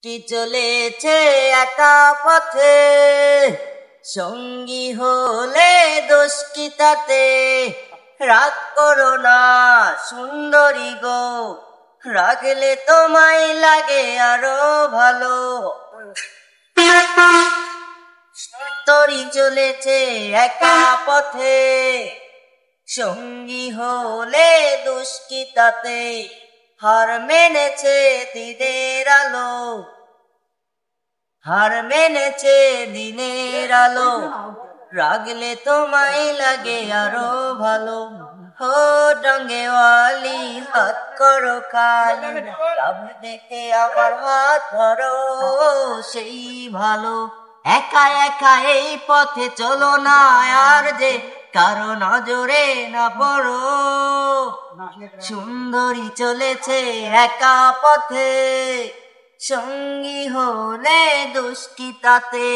কি চলেছে একা পথে, সঙ্গী হলে দোষ কি তাতে? রাগ করো না সুন্দরী গো, রাগলে তোমায় লাগে আরো ভালো। সুন্দরী চলেছে একা পথে, সঙ্গী হলে দোষ কি তাতে? হার মেনেছে দিনের আলো, হার মেনেছে দিনের আলো, রাগলে তোমায় লাগে আরো ভালো। হো ডঙ্গেওয়ালি হাত করো খালি, লাভ দেখে আমার হাত ধরো সেই ভালো। একা একা এই পথে চলো না আর যে, কারো নজরে না পড়ো। সুন্দরী চলেছে একা পথে, সঙ্গী হলে দোষ কি তাতে?